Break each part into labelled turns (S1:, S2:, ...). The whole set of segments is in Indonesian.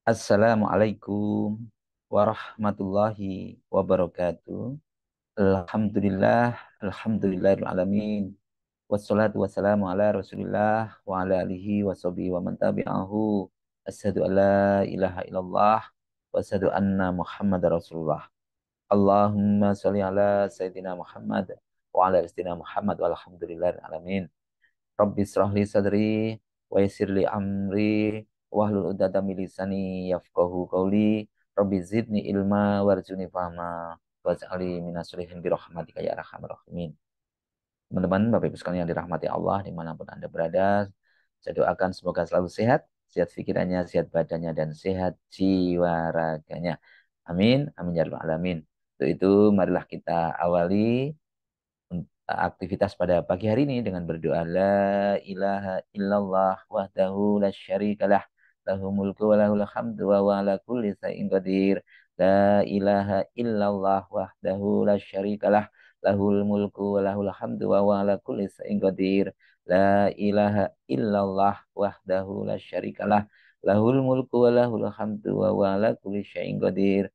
S1: Assalamualaikum warahmatullahi wabarakatuh. Alhamdulillah, alhamdulillahirrahmanirrahim. Wassalatu wassalamu ala rasulillah wa ala alihi wa sahbihi wa man tabi'ahu. Asyhadu an la ilaha illallah wa asyhadu anna Muhammad rasulullah. Allahumma sholli ala Sayyidina Muhammad wa ala Sayyidina Muhammad walhamdulillahirrahmanirrahim. Rabbi israh li sadri wa yassir li amri wahlul 'uqdatam min lisani yafqahu qawli. Rabbi zidni ilma warzuqni fahma waj'alni minas sholihin bi rahmatika ya arhamar rahimin. Teman-teman, Bapak Ibu sekalian yang dirahmati Allah dimanapun Anda berada, saya doakan semoga selalu sehat, sehat pikirannya, sehat badannya, dan sehat jiwa raganya. Amin, amin ya rabbal alamin. Untuk itu, marilah kita awali aktivitas pada pagi hari ini dengan berdoa la ilaha illallah wahdahu la syarikalah lahul mulku wa lahul hamdu wa huwa ala kulli syai'in qadir. La ilaha illallah wahdahu la syarikalah lahul mulku wa lahul hamdu wa huwa ala kulli syai'in qadir. La ilaha illallah wahdahu la syarikalah lahul mulku wa lahul hamdu wa huwa ala kulli syai'in qadir.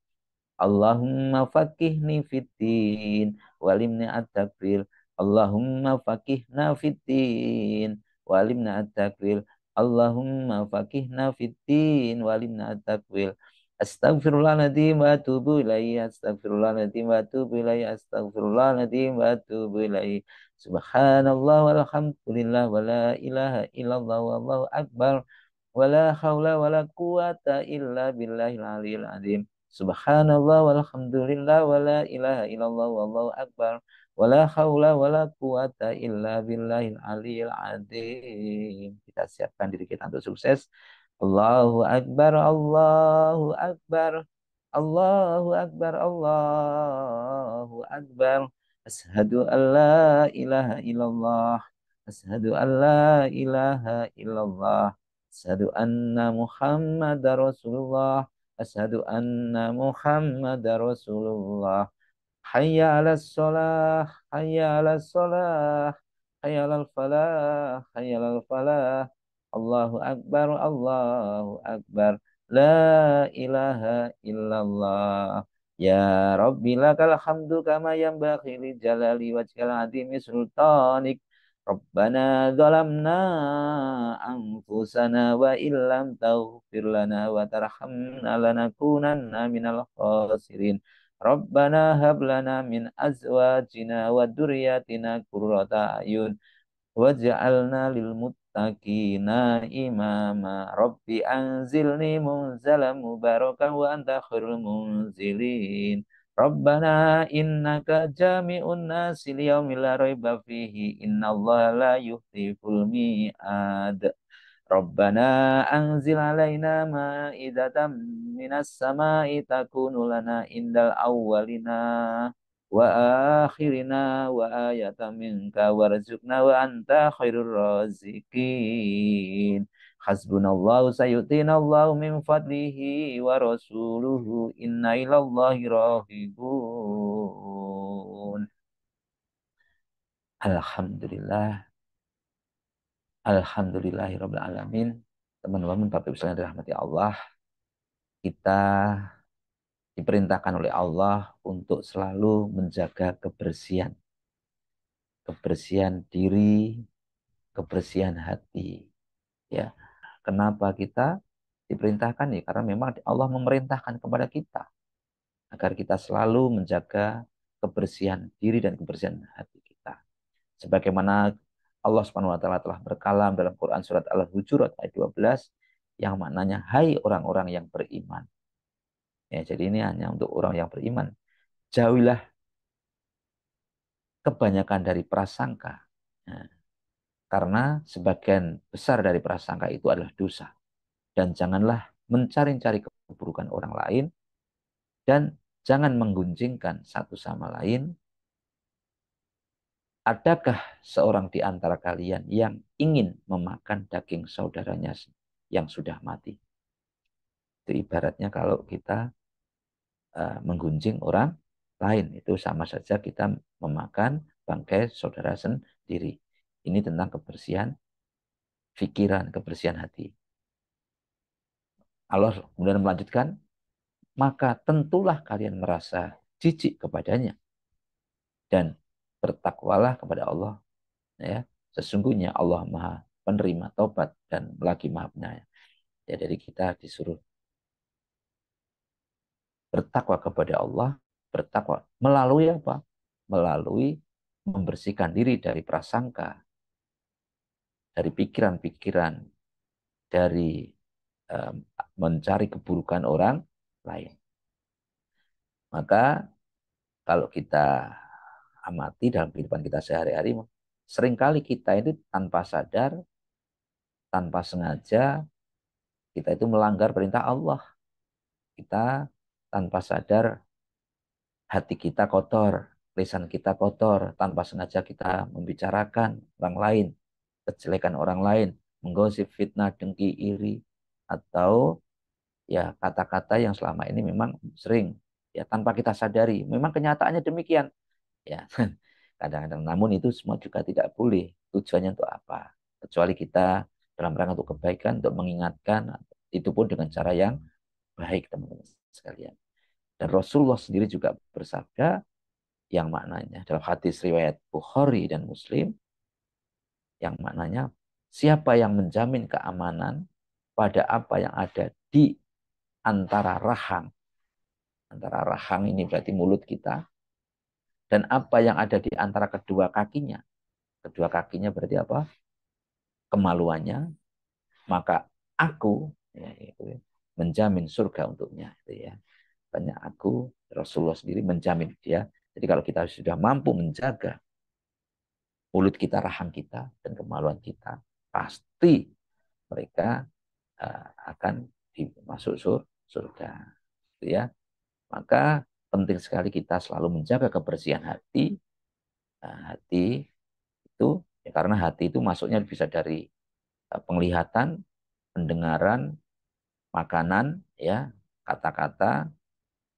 S1: Allahumma fakihni fiddin walimni at-takwil. Allahumma fakihna fiddin walimna at-takwil. Allahumma fakihna fiddin walimna at-takwil. Astaghfirullahaladzim wa atubu ilaihi. Astaghfirullahaladzim wa atubu ilaihi. Astaghfirullahaladzim wa atubu ilaihi. Subhanallah walhamdulillah wa la ilaha illallah wallahu akbar. Wa la hawla wa la quwata illa billahil aliyil azim. Subhanallah walhamdulillah wa la ilaha illallah wallahu akbar. Wa la haula wa la quwata illa billahil aliyil azim. Kita siapkan diri kita untuk sukses. Allahu akbar, Allahu akbar. Allahu akbar, Allahu akbar. Ashhadu an la ilaha illallah. Ashhadu an la ilaha illallah. Ashhadu anna Muhammadar Rasulullah. Asyhadu anna Muhammadar Rasulullah. Hayya 'alas shalah, hayya 'alas shalah, hayya 'alal falah, hayya 'alal falah. Allahu akbar, Allahu akbar. La ilaha illallah. Ya Rabbi lakal hamdu kama yanbaghi li jalali wajhil azimi sultanik. Rabbana zalamna anfusana wa illam taghfir lana wa tarhamna lanakunanna minal khasirin. Rabbana hab lana min azwajina wa dzurriyyatina qurrata ayun waj'alna lil muttaqina imama. Rabbi anzilni munzalan mubarakan wa anta khairul munzilin. Rabbana innaka jami'un nasi liyaumil la raiba fihi innallaha la yukhliful mi'ad. Rabbana anzil alaina ma'idatan minas sama'i takunu lana indal awwalina wa akhirina wa ayatan minka warzuqna wa anta khairur raziqin. Hasbunallahu sayutinallahu min fadlihi wa rasuluhu inna ilallahi rahibun. Alhamdulillah. Alhamdulillahirabbil alamin. Teman-teman Bapak Ibu sekalian dirahmati Allah, kita diperintahkan oleh Allah untuk selalu menjaga kebersihan, kebersihan diri, kebersihan hati. Ya, kenapa kita diperintahkan ya? Karena memang Allah memerintahkan kepada kita agar kita selalu menjaga kebersihan diri dan kebersihan hati kita. Sebagaimana Allah Subhanahu wa taala telah berkalam dalam Quran surat Al-Hujurat ayat 12 yang maknanya hai orang-orang yang beriman. Ya, jadi ini hanya untuk orang yang beriman. Jauhilah kebanyakan dari prasangka. Nah, karena sebagian besar dari prasangka itu adalah dosa. Dan janganlah mencari-cari keburukan orang lain dan jangan menggunjingkan satu sama lain. Adakah seorang di antara kalian yang ingin memakan daging saudaranya yang sudah mati? Itu ibaratnya kalau kita menggunjing orang lain. Itu sama saja kita memakan bangkai saudara sendiri. Ini tentang kebersihan pikiran, kebersihan hati. Allah kemudian melanjutkan, maka tentulah kalian merasa jijik kepadanya dan bertakwalah kepada Allah, ya. Sesungguhnya Allah Maha penerima taubat dan lagi Maha penyayang. Ya, jadi kita disuruh bertakwa kepada Allah, bertakwa melalui apa? Melalui membersihkan diri dari prasangka, dari pikiran-pikiran, dari um, mencari keburukan orang lain. Maka kalau kita amati dalam kehidupan kita sehari-hari, seringkali kita itu tanpa sadar, tanpa sengaja, kita itu melanggar perintah Allah. Kita tanpa sadar hati kita kotor, lisan kita kotor, tanpa sengaja kita membicarakan orang lain, kejelekan orang lain, menggosip, fitnah, dengki, iri, atau ya kata-kata yang selama ini memang sering ya tanpa kita sadari, memang kenyataannya demikian. Ya, kadang-kadang namun itu semua juga tidak boleh. Tujuannya untuk apa? Kecuali kita dalam rangka untuk kebaikan, untuk mengingatkan, itu pun dengan cara yang baik, teman-teman sekalian. Dan Rasulullah sendiri juga bersabda yang maknanya dalam hadis riwayat Bukhari dan Muslim, yang maknanya siapa yang menjamin keamanan pada apa yang ada di antara rahang ini berarti mulut kita, dan apa yang ada di antara kedua kakinya berarti apa? Kemaluannya, maka aku ya, itu, ya, menjamin surga untuknya, itu ya. Tanya aku, Rasulullah sendiri menjamin dia. Jadi kalau kita sudah mampu menjaga mulut kita, rahang kita, dan kemaluan kita, pasti mereka akan masuk surga. Gitu ya. Maka penting sekali kita selalu menjaga kebersihan hati. Hati itu, ya karena hati itu masuknya bisa dari penglihatan, pendengaran, makanan, ya, kata-kata,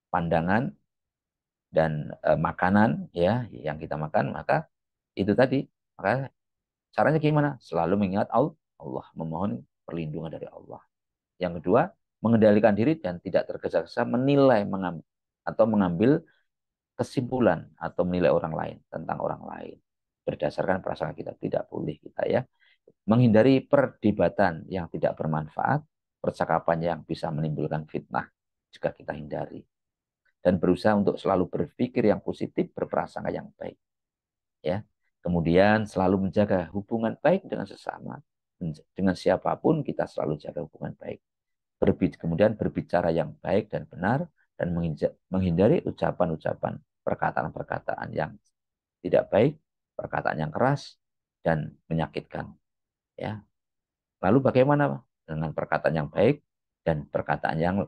S1: pandangan, dan makanan, ya, yang kita makan. Maka itu tadi, maka caranya gimana? Selalu mengingat Allah, memohon perlindungan dari Allah. Yang kedua, mengendalikan diri dan tidak tergesa-gesa menilai atau mengambil kesimpulan atau menilai orang lain tentang orang lain berdasarkan perasaan kita. Tidak boleh kita, ya. Menghindari perdebatan yang tidak bermanfaat, percakapan yang bisa menimbulkan fitnah juga kita hindari. Dan berusaha untuk selalu berpikir yang positif, berprasangka yang baik. Ya. Kemudian selalu menjaga hubungan baik dengan sesama. Dengan siapapun kita selalu jaga hubungan baik. Kemudian berbicara yang baik dan benar, dan menghindari ucapan-ucapan, perkataan-perkataan yang tidak baik, perkataan yang keras dan menyakitkan. Ya. Lalu bagaimana dengan perkataan yang baik dan perkataan yang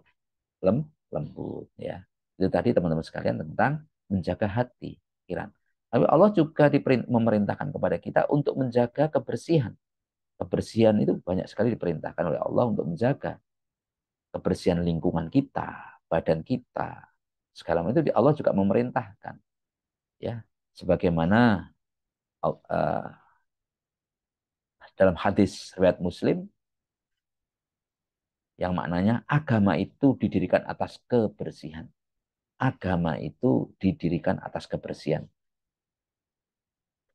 S1: lembut, ya. Itu tadi teman-teman sekalian tentang menjaga hati, pikiran. Tapi Allah juga memerintahkan kepada kita untuk menjaga kebersihan. Kebersihan itu banyak sekali diperintahkan oleh Allah untuk menjaga kebersihan lingkungan kita, badan kita. Segala macam itu Allah juga memerintahkan, ya. Sebagaimana dalam hadis riwayat Muslim yang maknanya agama itu didirikan atas kebersihan. Agama itu didirikan atas kebersihan.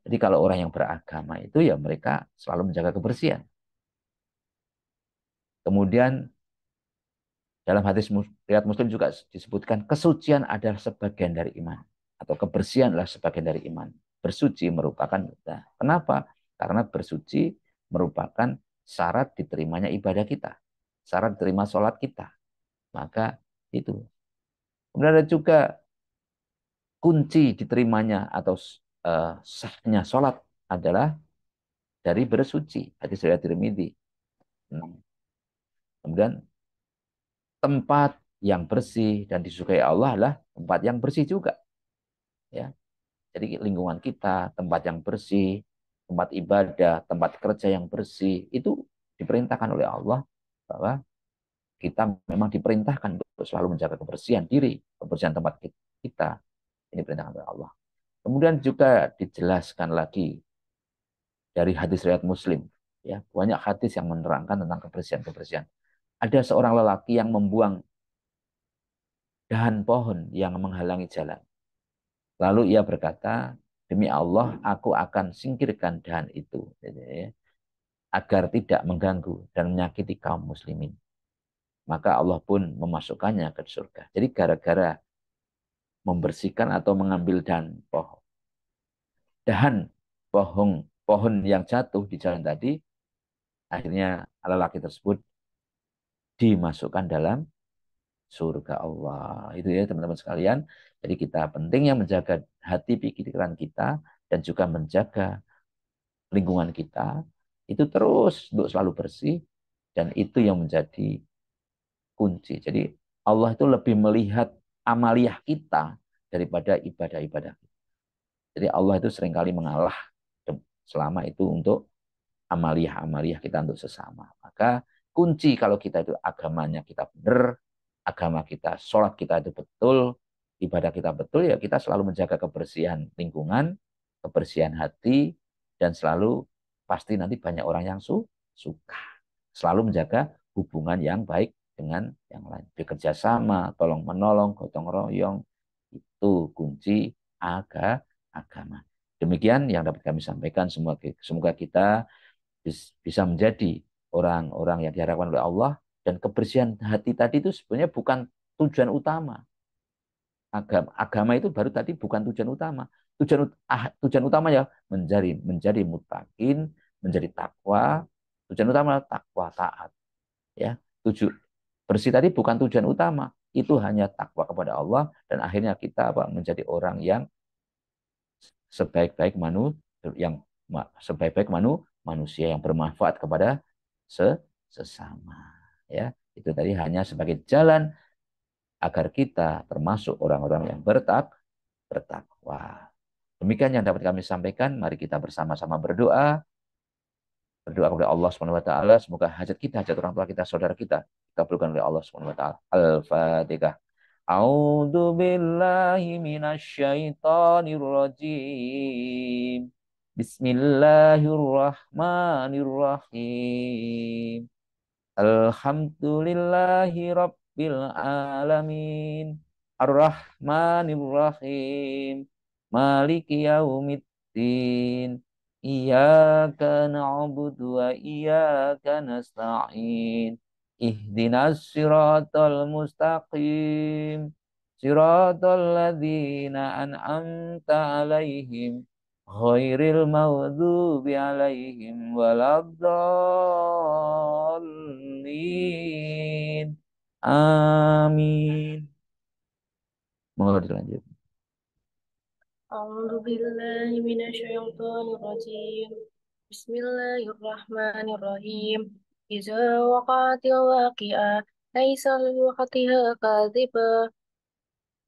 S1: Jadi kalau orang yang beragama itu ya mereka selalu menjaga kebersihan. Kemudian dalam hadis riwayat Muslim juga disebutkan kesucian adalah sebagian dari iman, atau kebersihan adalah sebagian dari iman. Bersuci merupakan, nah, kenapa? Karena bersuci merupakan syarat diterimanya ibadah kita, syarat diterima sholat kita. Maka itu. Kemudian ada juga kunci diterimanya atau sahnya sholat adalah dari bersuci. Hadis riwayat Tirmidzi. Kemudian tempat yang bersih dan disukai Allah adalah tempat yang bersih juga, ya. Jadi lingkungan kita, tempat yang bersih, tempat ibadah, tempat kerja yang bersih, itu diperintahkan oleh Allah bahwa kita memang diperintahkan untuk selalu menjaga kebersihan diri, kebersihan tempat kita. Ini diperintahkan oleh Allah. Kemudian juga dijelaskan lagi dari hadis riwayat Muslim, ya, banyak hadis yang menerangkan tentang kebersihan-kebersihan. Ada seorang lelaki yang membuang dahan pohon yang menghalangi jalan. Lalu ia berkata, demi Allah, aku akan singkirkan dahan itu, gitu ya, agar tidak mengganggu dan menyakiti kaum muslimin. Maka Allah pun memasukkannya ke surga. Jadi gara-gara membersihkan atau mengambil dahan pohon yang jatuh di jalan tadi, akhirnya lelaki tersebut dimasukkan dalam surga Allah. Itu ya teman-teman sekalian. Jadi kita pentingnya menjaga hati pikiran kita dan juga menjaga lingkungan kita itu terus untuk selalu bersih dan itu yang menjadi kunci. Jadi Allah itu lebih melihat amaliyah kita daripada ibadah-ibadah. Jadi Allah itu seringkali mengalah selama itu untuk amaliyah-amaliyah kita untuk sesama. Maka kunci kalau kita itu agamanya kita benar, agama kita, sholat kita itu betul, ibadah kita betul, ya kita selalu menjaga kebersihan lingkungan, kebersihan hati, dan selalu pasti nanti banyak orang yang suka. Selalu menjaga hubungan yang baik dengan yang lain. Bekerja sama, tolong menolong, gotong royong, itu kunci agama. Demikian yang dapat kami sampaikan. Semoga kita bisa menjadi orang-orang yang diharapkan oleh Allah, dan kebersihan hati tadi itu sebenarnya bukan tujuan utama. Agama itu baru tadi bukan tujuan utama. Tujuan utama ya menjadi mutakin, menjadi takwa. Tujuan utama takwa taat. Ya, tujuh bersih tadi bukan tujuan utama. Itu hanya takwa kepada Allah dan akhirnya kita menjadi orang yang sebaik-baik yang sebaik-baik manusia yang bermanfaat kepada sesama. Ya, itu tadi hanya sebagai jalan agar kita termasuk orang-orang yang bertakwa. Demikian yang dapat kami sampaikan. Mari kita bersama-sama berdoa kepada Allah Subhanahu wa taala, semoga hajat kita, hajat orang tua kita, saudara kita dikabulkan oleh Allah Subhanahu wa taala. Al-Fatihah. A'udzu billahi minasyaitonir rajim. Bismillahirrahmanirrahim. Alhamdulillahi rabbil alamin. Ar-Rahmanir Rahim. Maliki yaumiddin. Iyyaka na'budu wa iyyaka nasta'in. Ihdinas siratal mustaqim. Siratal ladzina an'amta 'alaihim ghairil maghdubi 'alaihim waladdallin. Amin. Mohon dilanjut.
S2: أعوذ بالله من الشيطان الرجيم. بسم الله الرحمن الرحيم. إذا وقعت الواقعة ليس لوقتها كاذبة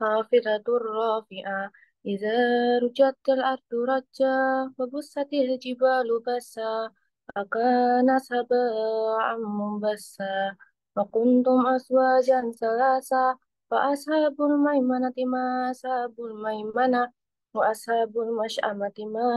S2: خافضة رافعة. إذا رجت الأرض رجا وبست الجبال بسا فكانت هباء منبثا وكنتم أزواجا ثلاثة فأصحاب الميمنة ما أصحاب الميمنة وأصحاب المشأمة ما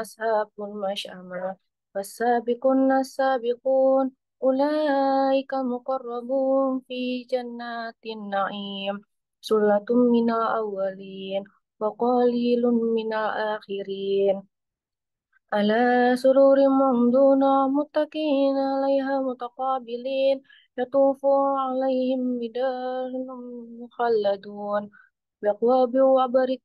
S2: أصحاب المشأمة والسابقون السابقون أولئك المقربون في جنات النعيم سلة من الأولين وقليل من الآخرين على سرور ممدونة متكئين عليها متقابلين يطوف عليهم ولدان مخلدون بأكواب وأبريق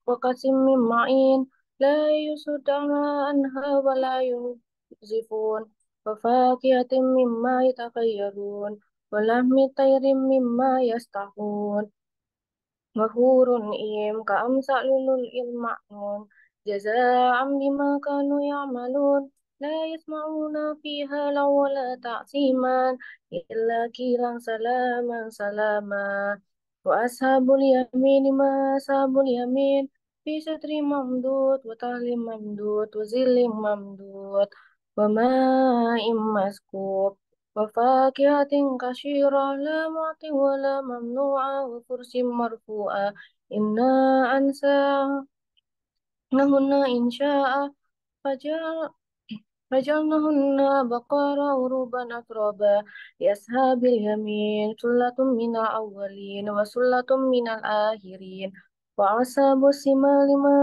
S2: وكأس من معين لا يصدعون عنها ولا ينزفون وفاكهة مما يتخيرون ولحم طير مما يستحون غفور إيم كأمثال المعنون جزاء بما كانوا يعملون لا يسمعون فيها لغوا ولا تعصيما إلا قيلا سلاما سلاما وأصحاب اليمين ما أصحاب اليمين في سدر ممدود وطهل ممدود وظل ممدود وماء مسكوب وفاكهة كثيرة لا معطي ولا ممنوعة وفرش مرفوعة إنا أنساهن إن شاء فجعل فجعلناهن بقرا عربا أترابا لأصحاب اليمين ثلة من الأولين وثلة من الآخرين وأصحاب الشمال ما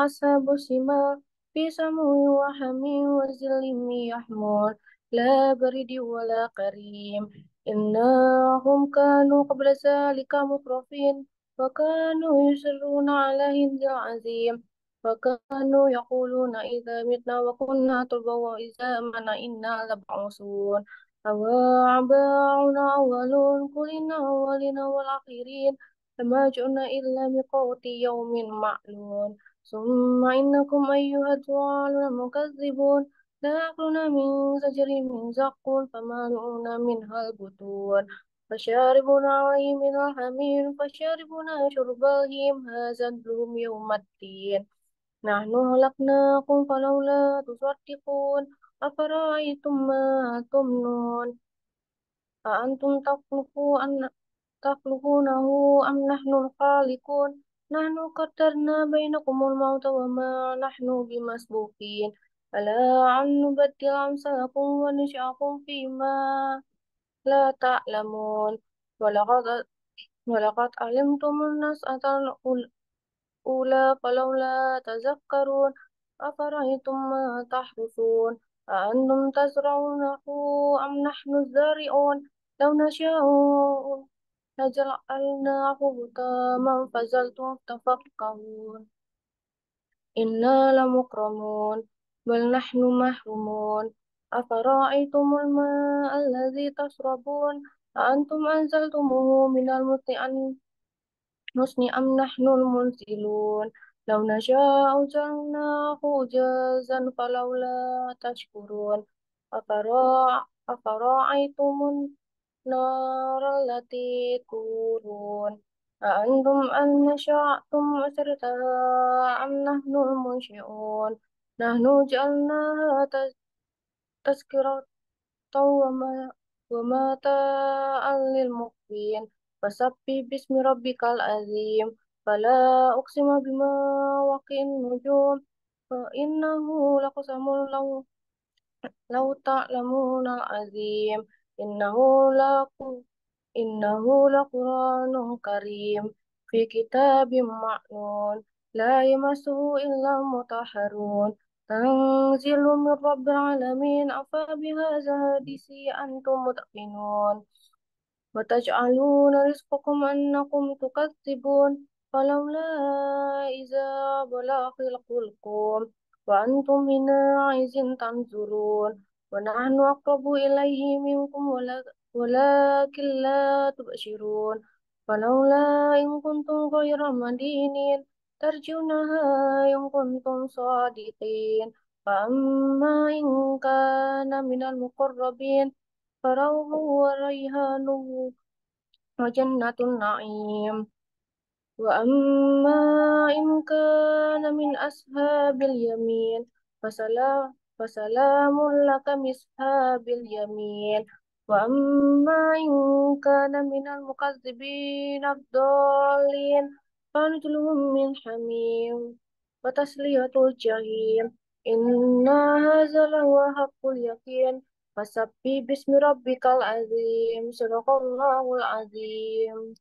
S2: أصحاب الشمال في سموم وحميم وظل من يحمون لا برد ولا كريم إنهم كانوا قبل ذلك مترفين وكانوا يصرون على هند العظيم وكانوا يقولون إذا متنا وكنا تربا وإذا منا إنا لمبعوثون أو آباؤنا أولون قل إن الأولين والآخرين فما جئنا إلا ميقات يوم معلوم ثم إنكم أيها الضالون المكذبون ليأكلون من شجر من زقوم فمالئون منها البطون فشاربون عليه من الحميم فشاربون شرب الهيم هذا اليوم يوم الدين نحن خلقناكم فلولا تصدقون أفرأيتم ما تمنون أأنتم تخلقونه أم نحن الخالقون نحن قدرنا بينكم الموت وما نحن بمسبوقين ألا أن نبدل أمثالكم ونجعلكم فيما لا تعلمون ولقد ولقد علمتم النشأة الأولى فلولا تذكرون أفرأيتم ما تحرثون أأنتم تزرعونه أم نحن الزارعون لو نشاء لجعلناه حطاما فظلتم تفكهون إنا لمكرمون بل نحن محرومون أفرأيتم الماء الذي تشربون أأنتم أنزلتموه من المزن أم نحن المنزلون لو نشاء جعلناه جازا فلولا تشكرون أفرأيتم النار التي تورون أأنتم أنشأتم أسرتها أم نحن المنشئون نحن جعلناها تذكرة ومتاعا للمقوين فسبح باسم ربك العظيم فلا أقسم بمواقع النجوم فإنه لقسم لو تعلمون العظيم إنه لقو إنه لقرآن كريم في كتاب معنون لا يمسه إلا المطهرون تنزيل من رب العالمين أفبهذا الحديث أنتم مدقنون وتجعلون رزقكم أنكم تكذبون فلولا إذا بلغ الحلقوم وأنتم حينئذ تنظرون ونحن أقرب إليه منكم ولكن لا تبصرون فلولا إن كنتم غير مدينين ترجونها إن كنتم صادقين فأما إن كان من المقربين فروح وريحان وجنة النعيم وأما إن كان من أصحاب اليمين فسلام لك من أصحاب اليمين وأما إن كان من المكذبين الضالين فنزل من حميم وتسلية الجحيم إن هذا لهو حق اليقين فسبح باسم ربك العظيم صدق الله العظيم